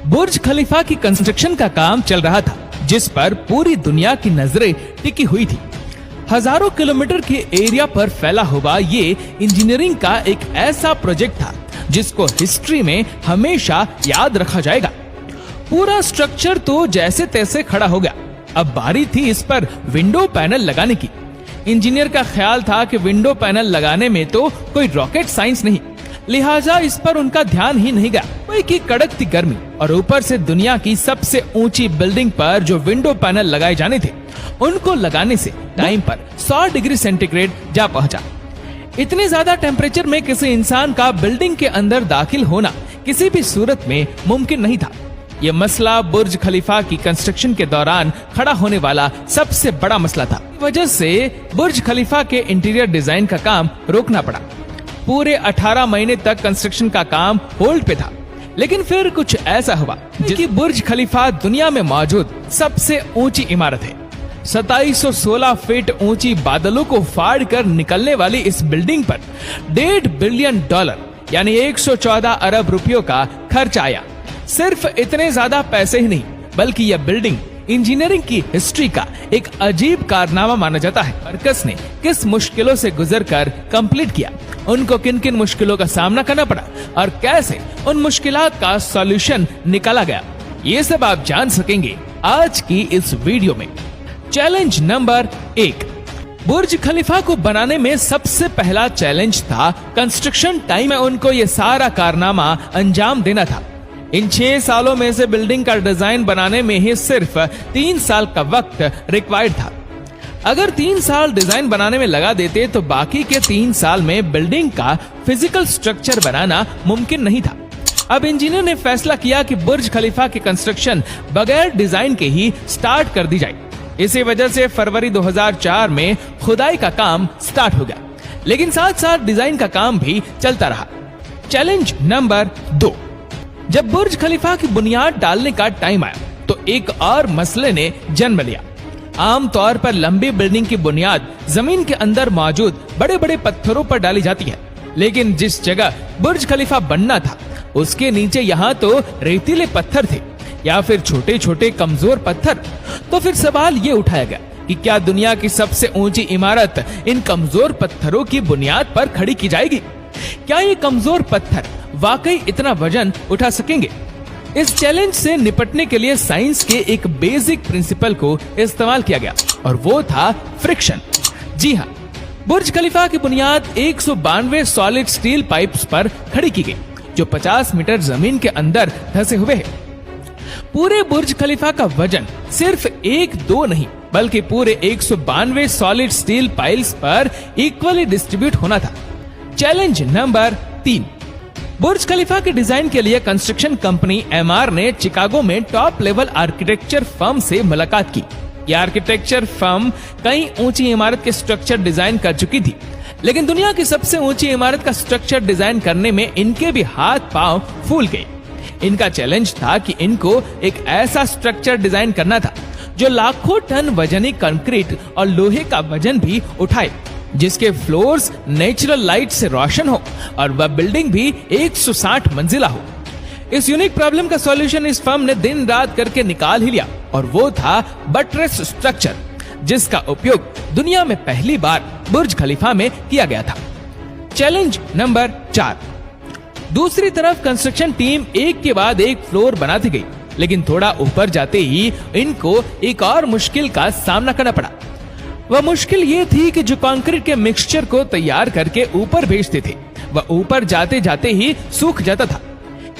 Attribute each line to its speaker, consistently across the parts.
Speaker 1: बुर्ज खलीफा की कंस्ट्रक्शन का काम चल रहा था, जिस पर पूरी दुनिया की नजरें टिकी हुई थी। हजारों किलोमीटर के एरिया पर फैला हुआ ये इंजीनियरिंग का एक ऐसा प्रोजेक्ट था जिसको हिस्ट्री में हमेशा याद रखा जाएगा। पूरा स्ट्रक्चर तो जैसे तैसे खड़ा हो गया। अब बारी थी इस पर विंडो पैनल लगाने की। इंजीनियर का ख्याल था कि विंडो पैनल लगाने में तो कोई रॉकेट साइंस नहीं, लिहाजा इस पर उनका ध्यान ही नहीं गया। वही की कड़कती गर्मी और ऊपर से दुनिया की सबसे ऊंची बिल्डिंग पर जो विंडो पैनल लगाए जाने थे, उनको लगाने से टाइम पर 100 डिग्री सेंटीग्रेड जा पहुंचा। इतने ज्यादा टेम्परेचर में किसी इंसान का बिल्डिंग के अंदर दाखिल होना किसी भी सूरत में मुमकिन नहीं था। यह मसला बुर्ज खलीफा की कंस्ट्रक्शन के दौरान खड़ा होने वाला सबसे बड़ा मसला था। इस वजह से बुर्ज खलीफा के इंटीरियर डिजाइन का काम रोकना पड़ा। पूरे 18 महीने तक कंस्ट्रक्शन का काम होल्ड पे था। लेकिन फिर कुछ ऐसा हुआ कि बुर्ज खलीफा दुनिया में मौजूद सबसे ऊंची इमारत है। 2716 फीट ऊंची बादलों को फाड़ कर निकलने वाली इस बिल्डिंग पर $1.5 बिलियन यानी 114 अरब रुपयों का खर्च आया। सिर्फ इतने ज्यादा पैसे ही नहीं, बल्कि यह बिल्डिंग इंजीनियरिंग की हिस्ट्री का एक अजीब कारनामा माना जाता है। वर्कर्स ने किस मुश्किलों से गुजरकर कंप्लीट किया, उनको किन किन मुश्किलों का सामना करना पड़ा और कैसे उन मुश्किलात का सॉल्यूशन निकाला गया, ये सब आप जान सकेंगे आज की इस वीडियो में। Challenge number 1। बुर्ज खलीफा को बनाने में सबसे पहला चैलेंज था कंस्ट्रक्शन टाइम में उनको ये सारा कारनामा अंजाम देना था। इन 6 सालों में से बिल्डिंग का डिजाइन बनाने में ही सिर्फ 3 साल का वक्त रिक्वायर्ड था। अगर 3 साल डिजाइन बनाने में लगा देते तो बाकी के 3 साल में बिल्डिंग का फिजिकल स्ट्रक्चर बनाना मुमकिन नहीं था। अब इंजीनियर ने फैसला किया कि बुर्ज खलीफा की कंस्ट्रक्शन बगैर डिजाइन के ही स्टार्ट कर दी जाए। इसी वजह से फरवरी 2004 में खुदाई का काम स्टार्ट हो गया, लेकिन साथ साथ डिजाइन का काम भी चलता रहा। Challenge number 2। जब बुर्ज खलीफा की बुनियाद डालने का टाइम आया तो एक और मसले ने जन्म लिया। आमतौर पर लंबी बिल्डिंग की बुनियाद जमीन के अंदर मौजूद बड़े बड़े पत्थरों पर डाली जाती है, लेकिन जिस जगह बुर्ज खलीफा बनना था उसके नीचे यहाँ तो रेतीले पत्थर थे या फिर छोटे छोटे कमजोर पत्थर। तो फिर सवाल ये उठाया गया कि क्या दुनिया की सबसे ऊंची इमारत इन कमजोर पत्थरों की बुनियाद पर खड़ी की जाएगी? क्या ये कमजोर पत्थर वाकई इतना वजन उठा सकेंगे? इस चैलेंज से निपटने के लिए साइंस के एक बेसिक प्रिंसिपल को इस्तेमाल किया गया और वो था फ्रिक्शन। जी हाँ, बुर्ज खलीफा की बुनियाद 192 सॉलिड स्टील पाइप्स पर खड़ी की गई जो 50 मीटर जमीन के अंदर धंसे हुए हैं। पूरे बुर्ज खलीफा का वजन सिर्फ 1-2 नहीं, बल्कि पूरे 192 सॉलिड स्टील पाइल्स पर इक्वली डिस्ट्रीब्यूट होना था। Challenge number 3। बुर्ज खलीफा के डिजाइन के लिए कंस्ट्रक्शन कंपनी एमआर ने चिकागो में टॉप लेवल आर्किटेक्चर फर्म से मुलाकात की। यह आर्किटेक्चर फर्म कई ऊंची इमारत के स्ट्रक्चर डिजाइन कर चुकी थी, लेकिन दुनिया की सबसे ऊंची इमारत का स्ट्रक्चर डिजाइन करने में इनके भी हाथ पांव फूल गए। इनका चैलेंज था कि इनको एक ऐसा स्ट्रक्चर डिजाइन करना था जो लाखों टन वजनी कंक्रीट और लोहे का वजन भी उठाए, जिसके फ्लोर्स नेचुरल लाइट से रोशन हो और वह बिल्डिंग भी 160 मंजिला हो। इस यूनिक प्रॉब्लम का सॉल्यूशन इस फर्म ने दिन रात करके निकाल ही लिया और वो था बटरेस स्ट्रक्चर, जिसका उपयोग दुनिया में पहली बार बुर्ज खलीफा में किया गया था। Challenge number 4। दूसरी तरफ कंस्ट्रक्शन टीम एक के बाद एक फ्लोर बनाती गई, लेकिन थोड़ा ऊपर जाते ही इनको एक और मुश्किल का सामना करना पड़ा। वह मुश्किल ये थी कि जो कंक्रीट के मिक्सचर को तैयार करके ऊपर भेजते थे वह ऊपर जाते जाते ही सूख जाता था।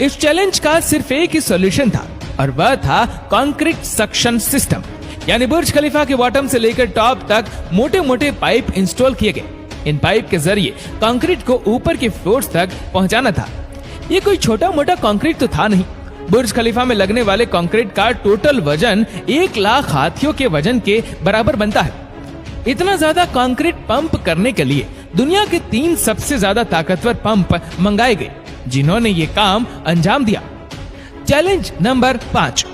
Speaker 1: इस चैलेंज का सिर्फ एक ही सॉल्यूशन था और वह था कंक्रीट सक्शन सिस्टम, यानी बुर्ज खलीफा के बॉटम से लेकर टॉप तक मोटे मोटे पाइप इंस्टॉल किए गए। इन पाइप के जरिए कंक्रीट को ऊपर के फ्लोर्स तक पहुंचाना था। ये कोई छोटा मोटा कंक्रीट तो था नहीं। बुर्ज खलीफा में लगने वाले कंक्रीट का टोटल वजन 1 लाख हाथियों के वजन के बराबर बनता है। इतना ज्यादा कंक्रीट पंप करने के लिए दुनिया के 3 सबसे ज्यादा ताकतवर पंप मंगाए गए, जिन्होंने ये काम अंजाम दिया। Challenge number 5।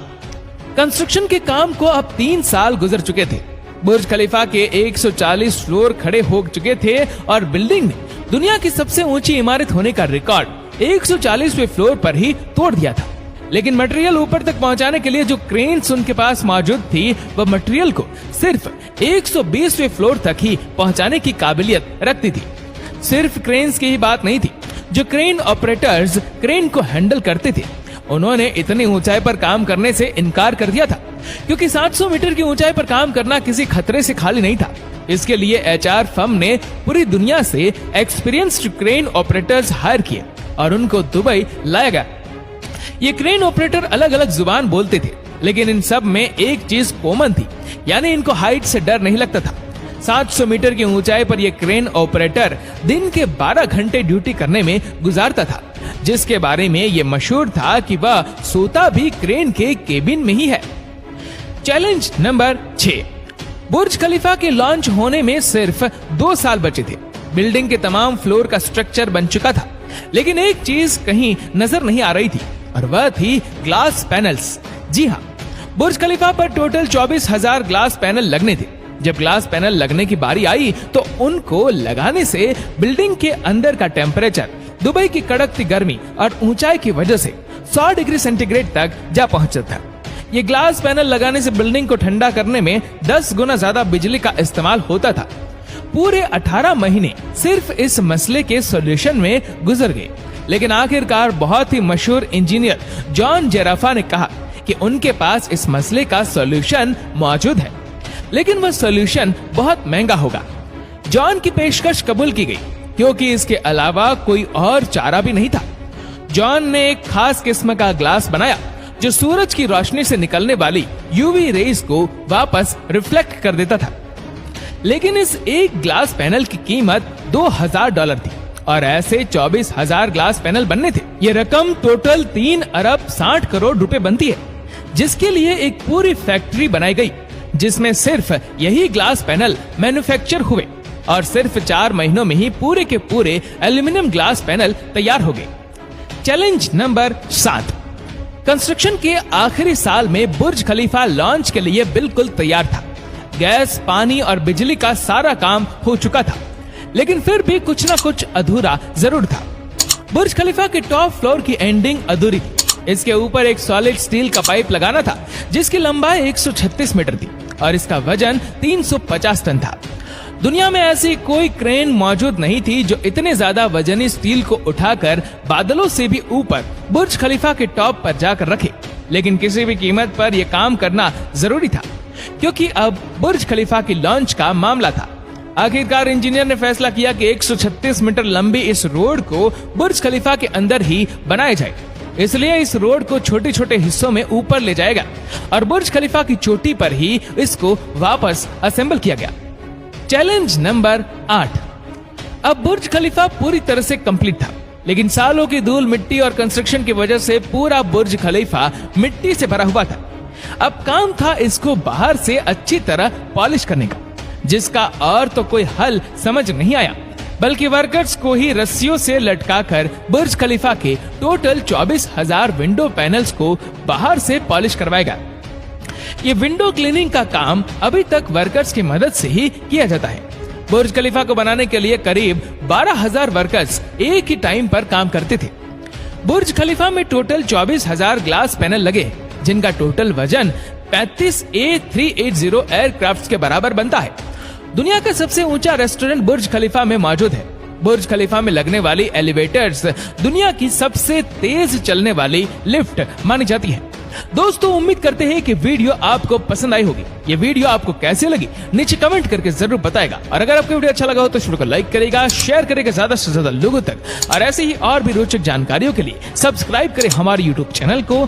Speaker 1: कंस्ट्रक्शन के काम को अब 3 साल गुजर चुके थे। बुर्ज खलीफा के 140 फ्लोर खड़े हो चुके थे और बिल्डिंग ने दुनिया की सबसे ऊंची इमारत होने का रिकॉर्ड 140वें फ्लोर पर ही तोड़ दिया था। लेकिन मटेरियल ऊपर तक पहुंचाने के लिए जो क्रेन्स उनके पास मौजूद थी वह मटेरियल को सिर्फ 120वें फ्लोर तक ही पहुंचाने की काबिलियत रखती थी। सिर्फ क्रेन्स की ही बात नहीं थी, जो क्रेन ऑपरेटर्स क्रेन को हैंडल करते थे उन्होंने इतनी ऊंचाई पर काम करने से इनकार कर दिया था, क्योंकि 700 मीटर की ऊंचाई पर काम करना किसी खतरे से खाली नहीं था। इसके लिए एचआर फर्म ने पूरी दुनिया से एक्सपीरियंस्ड क्रेन ऑपरेटर्स हायर किए और उनको दुबई लाया गया। ये क्रेन ऑपरेटर अलग अलग जुबान बोलते थे, लेकिन इन सब में एक चीज कॉमन थी, यानी इनको हाइट से डर नहीं लगता था। 700 मीटर की ऊंचाई पर यह क्रेन ऑपरेटर दिन के 12 घंटे ड्यूटी करने में गुजारता था, जिसके बारे में यह मशहूर था कि वह सोता भी क्रेन के केबिन में ही है। Challenge number 6। बुर्ज खलीफा के लॉन्च होने में सिर्फ 2 साल बचे थे। बिल्डिंग के तमाम फ्लोर का स्ट्रक्चर बन चुका था, लेकिन एक चीज कहीं नजर नहीं आ रही थी और वह थी ग्लास पैनल्स। जी हाँ, बुर्ज खलीफा पर टोटल 24,000 ग्लास पैनल लगने थे। जब ग्लास पैनल लगने की बारी आई तो उनको लगाने से बिल्डिंग के अंदर का टेम्परेचर दुबई की कड़कती गर्मी और ऊंचाई की वजह से 100 डिग्री सेंटीग्रेड तक जा पहुंचा था। ये ग्लास पैनल लगाने से बिल्डिंग को ठंडा करने में 10 गुना ज्यादा बिजली का इस्तेमाल होता था। पूरे 18 महीने सिर्फ इस मसले के सॉल्यूशन में गुजर गए, लेकिन आखिरकार बहुत ही मशहूर इंजीनियर जॉन जेराफा ने कहा कि उनके पास इस मसले का सॉल्यूशन मौजूद है, लेकिन वह सॉल्यूशन बहुत महंगा होगा। जॉन की पेशकश कबूल की गई, क्योंकि इसके अलावा कोई और चारा भी नहीं था। जॉन ने एक खास किस्म का ग्लास बनाया जो सूरज की रोशनी से निकलने वाली यूवी रेज को वापस रिफ्लेक्ट कर देता था। लेकिन इस एक ग्लास पैनल की कीमत $2,000 थी और ऐसे 24,000 ग्लास पैनल बनने थे। ये रकम टोटल 3 अरब 60 करोड़ रुपए बनती है, जिसके लिए एक पूरी फैक्ट्री बनाई गई, जिसमें सिर्फ यही ग्लास पैनल मैन्युफैक्चर हुए और सिर्फ 4 महीनों में ही पूरे के पूरे एल्यूमिनियम ग्लास पैनल तैयार हो गए। Challenge number 7। कंस्ट्रक्शन के आखिरी साल में बुर्ज खलीफा लॉन्च के लिए बिल्कुल तैयार था। गैस, पानी और बिजली का सारा काम हो चुका था, लेकिन फिर भी कुछ ना कुछ अधूरा जरूर था। बुर्ज खलीफा के टॉप फ्लोर की एंडिंग अधूरी थी। इसके ऊपर एक सॉलिड स्टील का पाइप लगाना था, जिसकी लंबाई 136 मीटर थी और इसका वजन 350 टन था। दुनिया में ऐसी कोई क्रेन मौजूद नहीं थी जो इतने ज्यादा वजनी स्टील को उठाकर बादलों से भी ऊपर बुर्ज खलीफा के टॉप पर जाकर रखे, लेकिन किसी भी कीमत पर यह काम करना जरूरी था, क्योंकि अब बुर्ज खलीफा की लॉन्च का मामला था। आखिरकार इंजीनियर ने फैसला किया कि 136 मीटर लंबी इस रोड को बुर्ज खलीफा के अंदर ही बनाया जाए। इसलिए इस रोड को छोटे छोटे हिस्सों में ऊपर ले जाएगा और बुर्ज खलीफा की चोटी पर ही इसको वापस असेंबल किया गया। Challenge number 8। अब बुर्ज खलीफा पूरी तरह से कंप्लीट था, लेकिन सालों की धूल, मिट्टी और कंस्ट्रक्शन की वजह से पूरा बुर्ज खलीफा मिट्टी से भरा हुआ था। अब काम था इसको बाहर से अच्छी तरह पॉलिश करने का, जिसका और तो कोई हल समझ नहीं आया, बल्कि वर्कर्स को ही रस्सियों से लटकाकर बुर्ज खलीफा के टोटल 24,000 विंडो पैनल्स को बाहर से पॉलिश करवाएगा। ये विंडो क्लीनिंग का काम अभी तक वर्कर्स की मदद से ही किया जाता है। बुर्ज खलीफा को बनाने के लिए करीब 12,000 वर्कर्स एक ही टाइम पर काम करते थे। बुर्ज खलीफा में टोटल 24,000 ग्लास पैनल लगे, जिनका टोटल वजन 35 A380 एयरक्राफ्ट के बराबर बनता है। दुनिया का सबसे ऊंचा रेस्टोरेंट बुर्ज खलीफा में मौजूद है। बुर्ज खलीफा में लगने वाली एलिवेटर्स दुनिया की सबसे तेज चलने वाली लिफ्ट मानी जाती है। दोस्तों, उम्मीद करते हैं कि वीडियो आपको पसंद आई होगी। ये वीडियो आपको कैसे लगी नीचे कमेंट करके जरूर बताएगा, और अगर आपको वीडियो अच्छा लगा हो तो इस वीडियो को लाइक करेगा, शेयर करेगा ज्यादा से ज्यादा लोगों तक, और ऐसे ही और भी रोचक जानकारियों के लिए सब्सक्राइब करें हमारे YouTube चैनल को।